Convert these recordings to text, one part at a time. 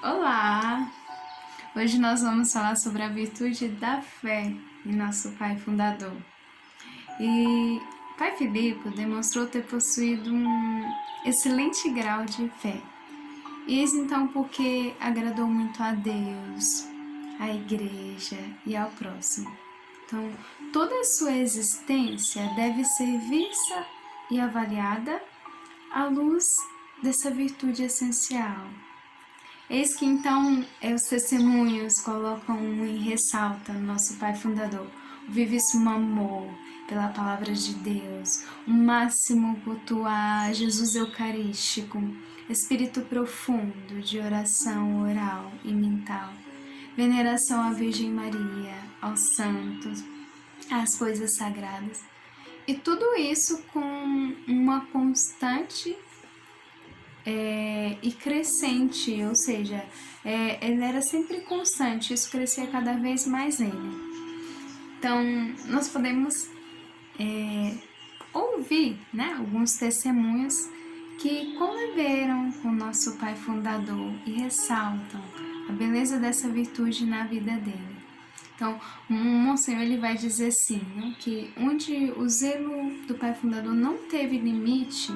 Olá! Hoje nós vamos falar sobre a virtude da fé em nosso pai fundador. E pai Filipe demonstrou ter possuído um excelente grau de fé. E eis então porque agradou muito a Deus, à igreja e ao próximo. Então, toda a sua existência deve ser vista e avaliada à luz dessa virtude essencial. Eis que então os testemunhos colocam em ressalta nosso Pai Fundador o vivíssimo amor pela Palavra de Deus, o máximo culto a Jesus Eucarístico, espírito profundo de oração oral e mental, veneração à Virgem Maria, aos santos, às coisas sagradas. E tudo isso com uma constante e crescente, ou seja, ele era sempre constante, isso crescia cada vez mais nele. Então, nós podemos ouvir alguns testemunhos que conviveram com o nosso pai fundador e ressaltam a beleza dessa virtude na vida dele. Então, o Monsenhor ele vai dizer assim, que onde o zelo do pai fundador não teve limite,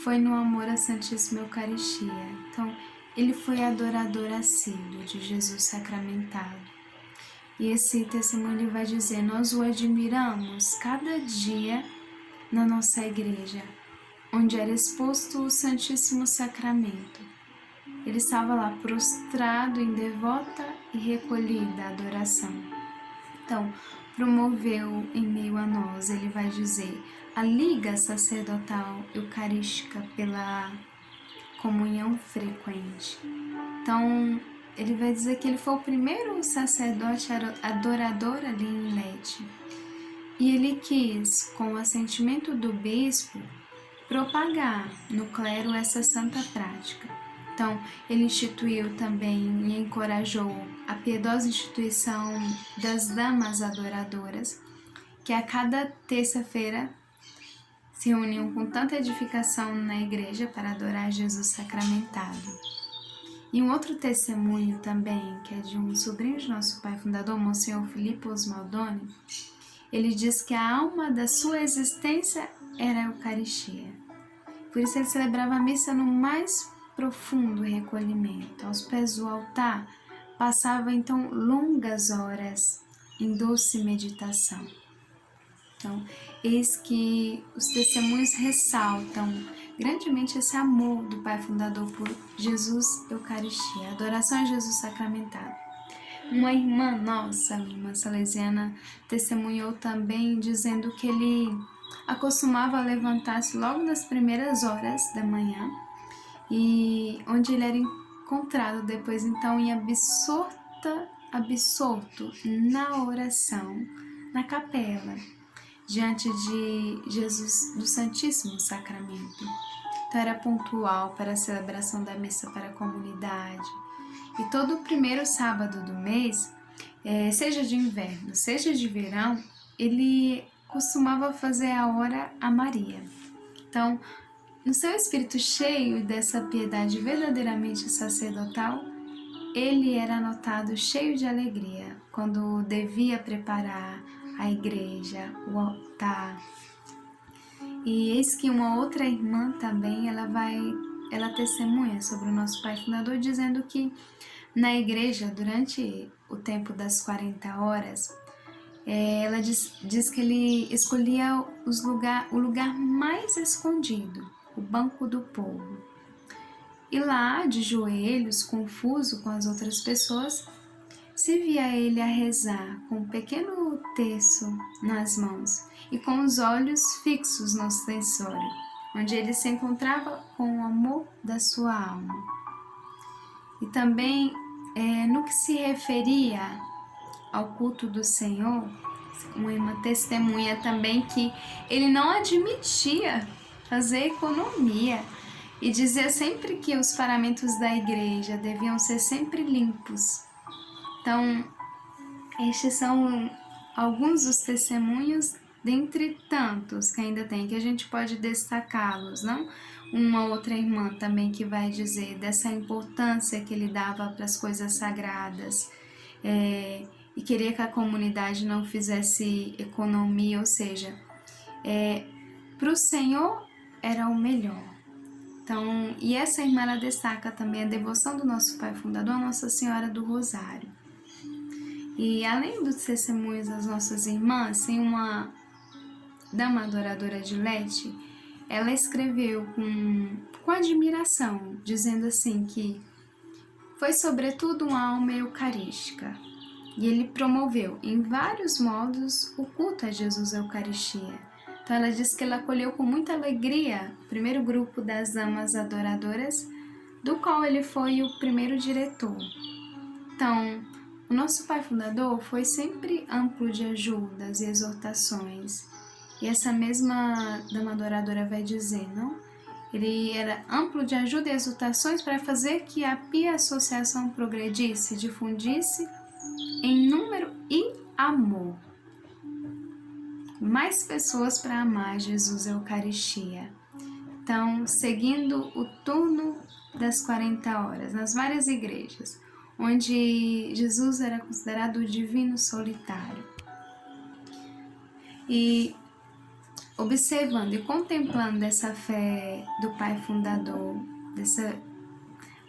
foi no amor à Santíssima Eucaristia. Então, ele foi adorador assíduo de Jesus sacramentado. E esse testemunho ele vai dizer, nós o admiramos cada dia na nossa igreja, onde era exposto o Santíssimo Sacramento. Ele estava lá prostrado em devota e recolhida adoração. Então, promoveu em meio a nós, ele vai dizer, a liga sacerdotal eucarística pela comunhão frequente. Então, ele vai dizer que ele foi o primeiro sacerdote adorador ali em Lete. E ele quis, com o assentimento do bispo, propagar no clero essa santa prática. Então, ele instituiu também e encorajou a piedosa instituição das damas adoradoras, que a cada terça-feira se reuniam com tanta edificação na igreja para adorar Jesus sacramentado. E um outro testemunho também, que é de um sobrinho de nosso pai fundador, Monsenhor Filipe Osmaldoni, ele diz que a alma da sua existência era a Eucaristia. Por isso ele celebrava a missa no mais profundo recolhimento. Aos pés do altar, passava então longas horas em doce meditação. Então, eis que os testemunhos ressaltam grandemente esse amor do Pai Fundador por Jesus Eucaristia, adoração a Jesus sacramentado. Uma irmã nossa, a irmã salesiana, testemunhou também dizendo que ele acostumava levantar-se logo nas primeiras horas da manhã e onde ele era encontrado depois então em absorto na oração, na capela, diante de Jesus do Santíssimo Sacramento. Então era pontual para a celebração da missa para a comunidade. E todo o primeiro sábado do mês, seja de inverno, seja de verão, ele costumava fazer a hora a Maria. Então, no seu espírito cheio dessa piedade verdadeiramente sacerdotal, ele era notado cheio de alegria quando devia preparar a igreja, o altar. E eis que uma outra irmã também, ela testemunha sobre o nosso pai fundador, dizendo que na igreja, durante o tempo das 40 horas, ela diz que ele escolhia o lugar mais escondido, o banco do povo. E lá, de joelhos, confuso com as outras pessoas, se via ele a rezar com um pequeno terço nas mãos e com os olhos fixos no ostensório, onde ele se encontrava com o amor da sua alma. E também, no que se referia ao culto do Senhor, uma irmã testemunha também que ele não admitia fazer economia e dizia sempre que os paramentos da igreja deviam ser sempre limpos. Então, estes são alguns dos testemunhos, dentre tantos que ainda tem, que a gente pode destacá-los, não? uma outra irmã também que vai dizer dessa importância que ele dava para as coisas sagradas, e queria que a comunidade não fizesse economia, ou seja, para o Senhor era o melhor. Então, e essa irmã ela destaca também a devoção do nosso pai fundador, a Nossa Senhora do Rosário. E além dos testemunhos das nossas irmãs, tem uma dama adoradora de Lete, ela escreveu com admiração, dizendo assim que foi sobretudo uma alma eucarística. E ele promoveu em vários modos o culto a Jesus Eucaristia. Então ela diz que ela acolheu com muita alegria o primeiro grupo das damas adoradoras, do qual ele foi o primeiro diretor. Então, o nosso pai fundador foi sempre amplo de ajudas e exortações. E essa mesma dama adoradora vai dizer, não? Ele era amplo de ajuda e exortações para fazer que a pia associação progredisse, difundisse em número e amor. Mais pessoas para amar Jesus Eucaristia. Então, seguindo o turno das 40 horas, nas várias igrejas, onde Jesus era considerado o divino solitário. E observando e contemplando essa fé do Pai Fundador, desse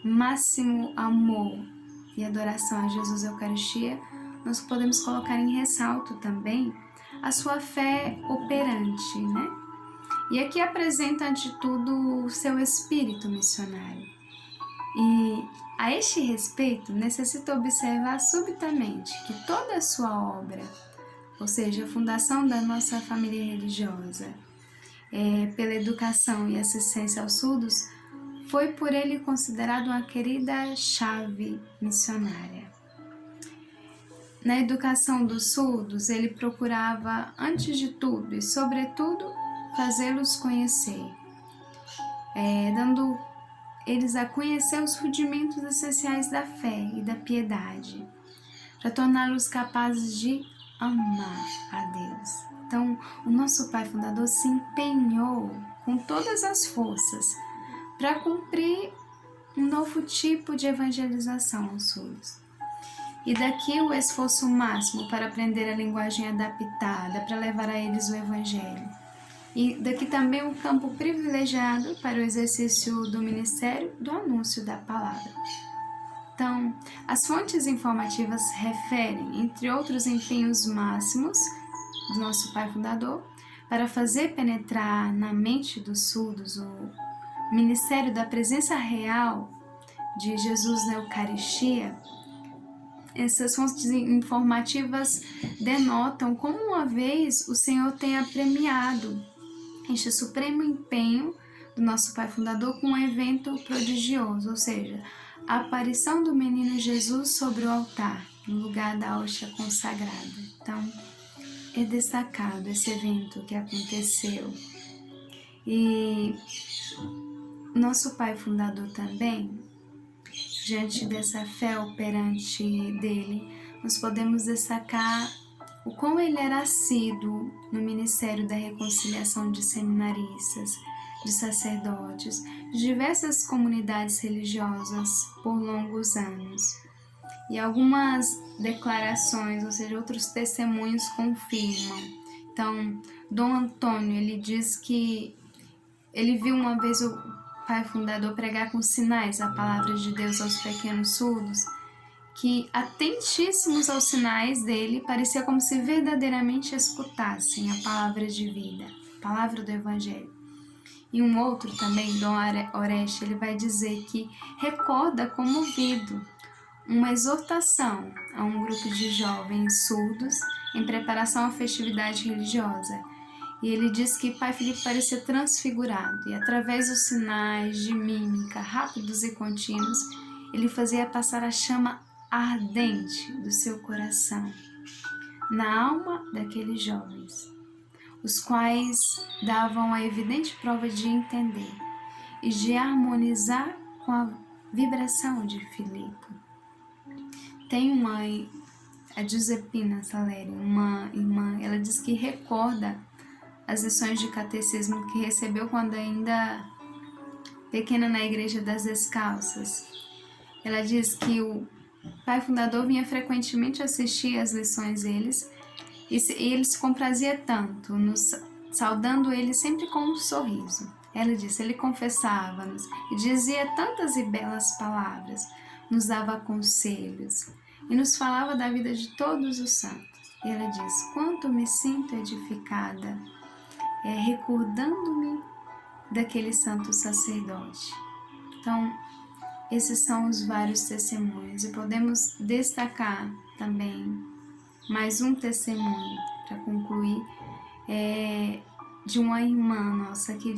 máximo amor e adoração a Jesus Eucaristia, nós podemos colocar em ressalto também a sua fé operante, né? E aqui apresenta ante tudo o seu espírito missionário. E a este respeito, necessita observar subitamente que toda a sua obra, ou seja, a fundação da nossa família religiosa, pela educação e assistência aos surdos, foi por ele considerado uma querida chave missionária. Na educação dos surdos, ele procurava, antes de tudo e sobretudo, fazê-los conhecer, dando eles a conhecer os rudimentos essenciais da fé e da piedade, para torná-los capazes de amar a Deus. Então, o nosso Pai Fundador se empenhou com todas as forças para cumprir um novo tipo de evangelização aos surdos. E daqui o esforço máximo para aprender a linguagem adaptada, para levar a eles o Evangelho. E daqui também um campo privilegiado para o exercício do ministério do anúncio da palavra. Então, as fontes informativas referem, entre outros empenhos máximos do nosso Pai Fundador, para fazer penetrar na mente dos surdos o ministério da presença real de Jesus na Eucaristia. Essas fontes informativas denotam como uma vez o Senhor tenha premiado este supremo empenho do nosso Pai Fundador com um evento prodigioso, ou seja, a aparição do menino Jesus sobre o altar, no lugar da hóstia consagrada. Então, é destacado esse evento que aconteceu. E nosso Pai Fundador também, diante dessa fé operante dele, nós podemos destacar o quão ele era assíduo no ministério da reconciliação de seminaristas, de sacerdotes, de diversas comunidades religiosas por longos anos. E algumas declarações, ou seja, outros testemunhos confirmam. Então, Dom Antônio, ele diz que ele viu uma vez o Pai Fundador pregar com sinais a palavra de Deus aos pequenos surdos, que, atentíssimos aos sinais dele, parecia como se verdadeiramente escutassem a palavra de vida, a palavra do Evangelho. E um outro também, Dom Oreste, ele vai dizer que recorda comovido uma exortação a um grupo de jovens surdos em preparação à festividade religiosa. E ele diz que Pai Filipe parecia transfigurado e, através dos sinais de mímica rápidos e contínuos, ele fazia passar a chama ardente do seu coração na alma daqueles jovens, os quais davam a evidente prova de entender e de harmonizar com a vibração de Filipe. Tem a Giuseppina Saleri, uma irmã, ela diz que recorda as lições de catecismo que recebeu quando ainda pequena na Igreja das Descalças, ela diz que o pai fundador vinha frequentemente assistir às lições deles e ele se comprazia tanto, saudando ele sempre com um sorriso. Ela disse, ele confessava-nos e dizia tantas e belas palavras, nos dava conselhos e nos falava da vida de todos os santos. E ela diz, quanto me sinto edificada, recordando-me daquele santo sacerdote. Então, esses são os vários testemunhos e podemos destacar também mais um testemunho para concluir, de uma irmã nossa que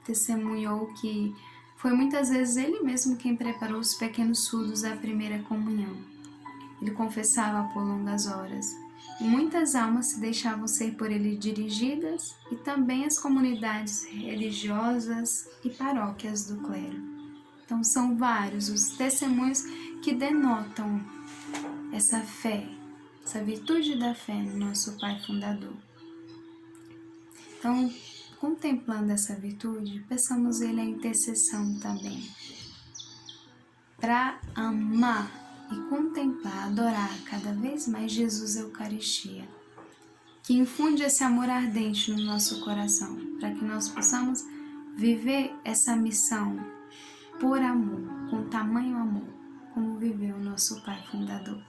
testemunhou que foi muitas vezes ele mesmo quem preparou os pequenos surdos da primeira comunhão. Ele confessava por longas horas e muitas almas se deixavam ser por ele dirigidas e também as comunidades religiosas e paróquias do clero. Então são vários os testemunhos que denotam essa fé, essa virtude da fé no nosso Pai Fundador. Então, contemplando essa virtude, peçamos Ele a intercessão também, para amar e contemplar, adorar cada vez mais Jesus Eucaristia, que infunde esse amor ardente no nosso coração, para que nós possamos viver essa missão por amor, com tamanho amor, como viveu o nosso Pai Fundador.